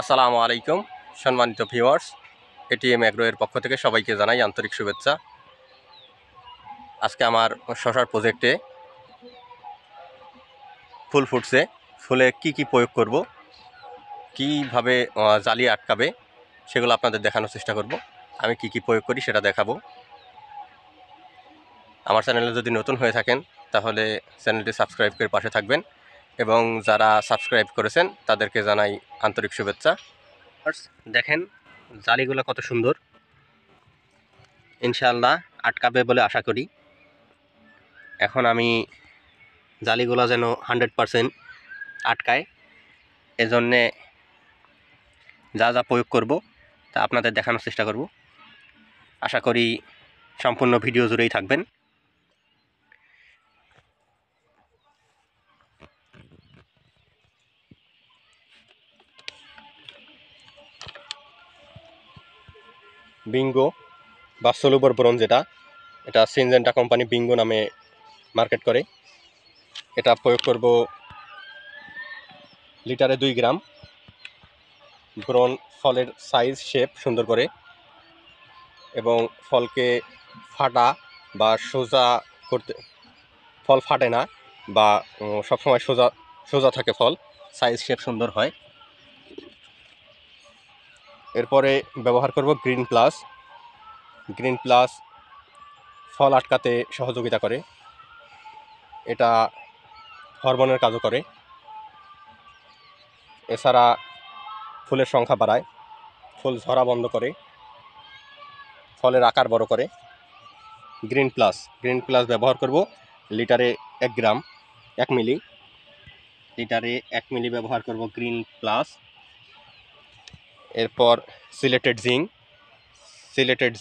আসসালামু আলাইকুম সম্মানিত ভিউয়ার্স, এটিএম এগ্রো এর পক্ষ থেকে সবাইকে জানাই আন্তরিক শুভেচ্ছা। আজকে আমার শশার প্রজেক্টে ফুল ফুটছে। ফুলে কি প্রয়োগ করব, কিভাবে জালি আটকাবে, সেগুলো আপনাদের দেখানোর চেষ্টা করব। আমি কি প্রয়োগ করি সেটা দেখাবো। আমার চ্যানেলে যদি নতুন হয়ে থাকেন তাহলে চ্যানেলটি সাবস্ক্রাইব করে পাশে থাকবেন, এবং যারা সাবস্ক্রাইব করেছেন তাদেরকে জানাই আন্তরিক শুভেচ্ছা। দেখেন জালিগুলো কত সুন্দর, ইনশাআল্লাহ আটকাবে বলে আশা করি। এখন আমি জালিগুলো যেন 100% আটকায়, এজন্যে যা যা প্রয়োগ করব তা আপনাদের দেখানোর চেষ্টা করব। আশা করি সম্পূর্ণ ভিডিও জুড়েই থাকবেন। বিঙ্গো বা সলুবর বোরন, এটা সিনজেন্টা কোম্পানি বিঙ্গো নামে মার্কেট করে। এটা প্রয়োগ করব লিটারে 2 গ্রাম। বোরন ফলের সাইজ শেপ সুন্দর করে, এবং ফলকে ফাটা বা সোজা করতে, ফল ফাটে না বা সবসময় সোজা সোজা থাকে, ফল সাইজ শেপ সুন্দর হয়। এরপরে ব্যবহার করব গ্রিন প্লাস। গ্রিন প্লাস ফল আটকাতে সহযোগিতা করে, এটা হরমোনের কাজও করে। এছাড়া ফুলের সংখ্যা বাড়ায়, ফুল ঝরা বন্ধ করে, ফলের আকার বড় করে। গ্রিন প্লাস ব্যবহার করব লিটারে 1 গ্রাম, 1 মিলি। লিটারে 1 মিলি ব্যবহার করব গ্রিন প্লাস। এরপর সিলেটেড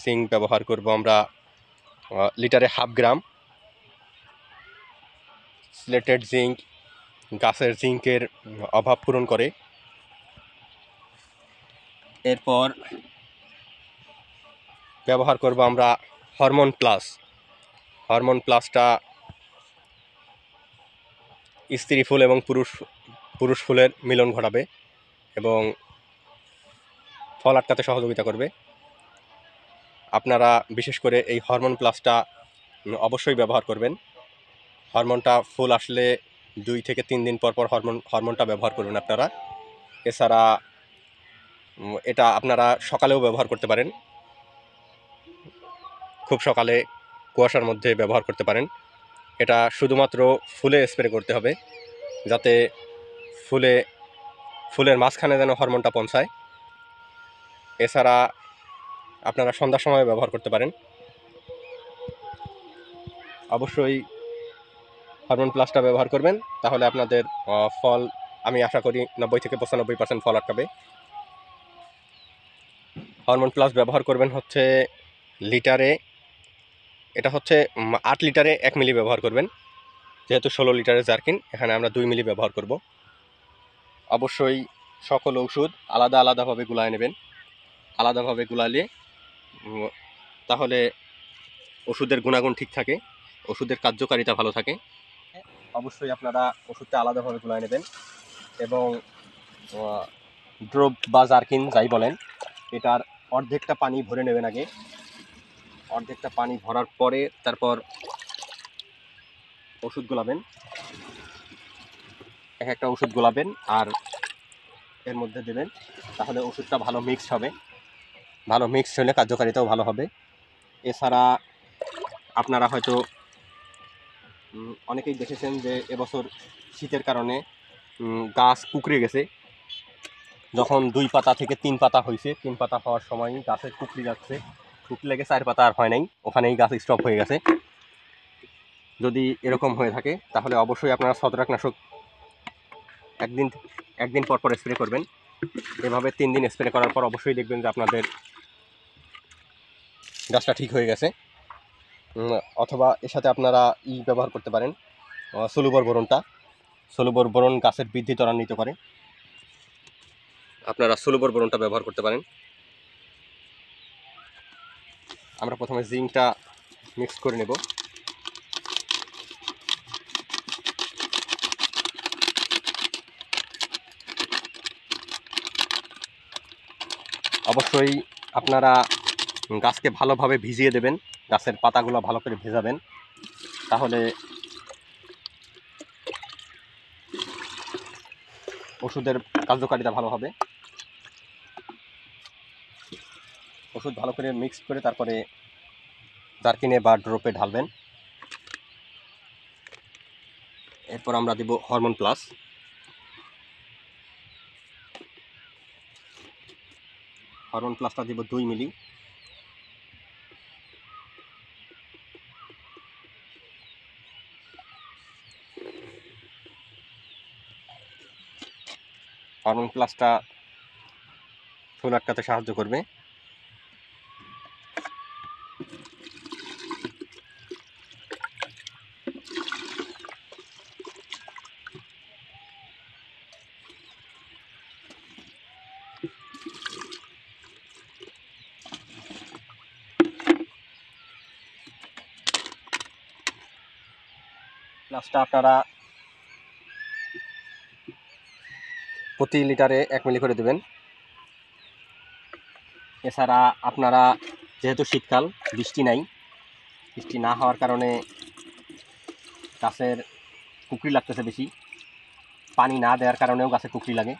জিঙ্ক ব্যবহার করব আমরা লিটারে 1/2 গ্রাম। সিলেটেড জিঙ্ক গাছের জিঙ্কের অভাব পূরণ করে। এরপর ব্যবহার করব আমরা হরমোন প্লাসটা স্ত্রী ফুল এবং পুরুষ ফুলের মিলন ঘটাবে এবং ফল আটকাতে সহযোগিতা করবে। আপনারা বিশেষ করে এই হরমোন প্লাসটা অবশ্যই ব্যবহার করবেন। হরমোনটা ফুল আসলে 2 থেকে 3 দিন পর হরমোনটা ব্যবহার করবেন আপনারা। এছাড়া এটা আপনারা সকালেও ব্যবহার করতে পারেন, খুব সকালে কুয়াশার মধ্যে ব্যবহার করতে পারেন। এটা শুধুমাত্র ফুলে স্প্রে করতে হবে, যাতে ফুলের মাঝখানে যেন হরমোনটা পৌঁছায়। এছাড়া আপনারা সন্ধ্যার সময় ব্যবহার করতে পারেন। অবশ্যই হরমোন প্লাসটা ব্যবহার করবেন, তাহলে আপনাদের ফল, আমি আশা করি 90 থেকে 95% ফল আটকাবে। হরমোন প্লাস ব্যবহার করবেন হচ্ছে লিটারে, এটা হচ্ছে 8 লিটারে 1 মিলি ব্যবহার করবেন। যেহেতু 16 লিটারের জারকিন, এখানে আমরা 2 মিলি ব্যবহার করব। অবশ্যই সকল ঔষধ আলাদাভাবে গুলায় নেবেন। আলাদাভাবে গুলালে তাহলে ওষুধের গুণাগুণ ঠিক থাকে, ওষুধের কার্যকারিতা ভালো থাকে। অবশ্যই আপনারা ওষুধটা আলাদাভাবে গুলায় নেবেন, এবং ড্রপ বা জারকিন যাই বলেন, এটার অর্ধেকটা পানি ভরে নেবেন আগে। অর্ধেকটা পানি ভরার পরে তারপর ওষুধ গোলাবেন, একটা ওষুধ গোলাবেন আর এর মধ্যে দেবেন, তাহলে ওষুধটা ভালো মিক্স হবে। ভালো মিক্স হলে কার্যকারিতাও ভালো হবে। এছাড়া আপনারা হয়তো অনেকেই দেখেছেন যে এবছর শীতের কারণে গাছ কুঁকড়ে গেছে। যখন 2 পাতা থেকে 3 পাতা হয়েছে, 3 পাতা হওয়ার সময় গাছের কুঁকড়ে যাচ্ছে, কুঁকড়ে লেগে 4 পাতা আর হয় নাই, ওখানেই গাছ স্টপ হয়ে গেছে। যদি এরকম হয়ে থাকে তাহলে অবশ্যই আপনারা ছত্রাকনাশক একদিন পর স্প্রে করবেন। এভাবে 3 দিন স্প্রে করার পর অবশ্যই দেখবেন যে আপনাদের গাছটা ঠিক হয়ে গেছে। অথবা এর সাথে আপনারা ব্যবহার করতে পারেন সলুবর বোরন গাছের বৃদ্ধি ত্বরান্বিত করে। আপনারা সলুবর বোরনটা ব্যবহার করতে পারেন। আমরা প্রথমে জিঙ্কটা মিক্স করে নেব। অবশ্যই আপনারা গাছকে ভালোভাবে ভিজিয়ে দেবেন, গাছের পাতাগুলো ভালো করে ভেজাবেন, তাহলে ওষুধের কার্যকারিতা ভালো হবে। ওষুধ ভালো করে মিক্স করে তারপরে জারকিনে বা ড্রপে ঢালবেন। এরপর আমরা দিব হরমোন প্লাস। হরমোন প্লাসটা দিব 2 মিলি। হরমোন প্লাসটা ফুল আটকাতে সাহায্য করবে। প্লাসটা আপনারা প্রতি লিটারে 1 মিলি করে দেবেন। এছাড়া আপনারা যেহেতু শীতকাল, বৃষ্টি নাই, বৃষ্টি না হওয়ার কারণে গাছের কুকরি লাগতেছে বেশি, পানি না দেওয়ার কারণেও গাছে কুকরি লাগে।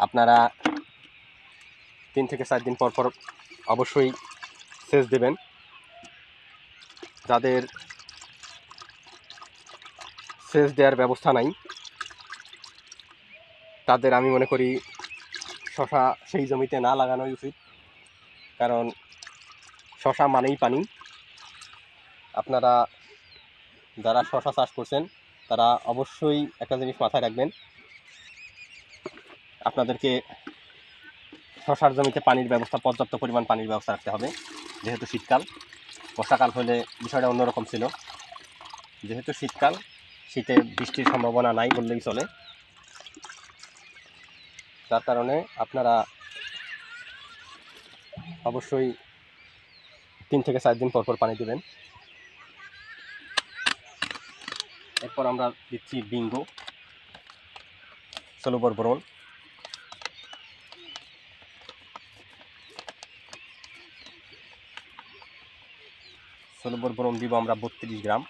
আপনারা 3 থেকে 4 দিন পর পর অবশ্যই সেচ দেবেন। যাদের সেচ দেওয়ার ব্যবস্থা নাই তাদের আমি মনে করি শশা সেই জমিতে না লাগানোই উচিত, কারণ শশা মানেই পানি। আপনারা যারা শশা চাষ করছেন তারা অবশ্যই একটা জিনিস মাথায় রাখবেন, আপনাদেরকে শশার জমিতে পানির ব্যবস্থা, পর্যাপ্ত পরিমাণ পানির ব্যবস্থা রাখতে হবে। যেহেতু শীতকাল, বর্ষাকাল হলে বিষয়টা অন্যরকম ছিল। যেহেতু শীতকাল, শীতে বৃষ্টির সম্ভাবনা নাই বললেই চলে, যার কারণে আপনারা অবশ্যই 3 থেকে 4 দিন পর পর পানি দেবেন। এরপর আমরা দিচ্ছি Bingo soluble boron. Soluble boron দিব আমরা 32 গ্রাম।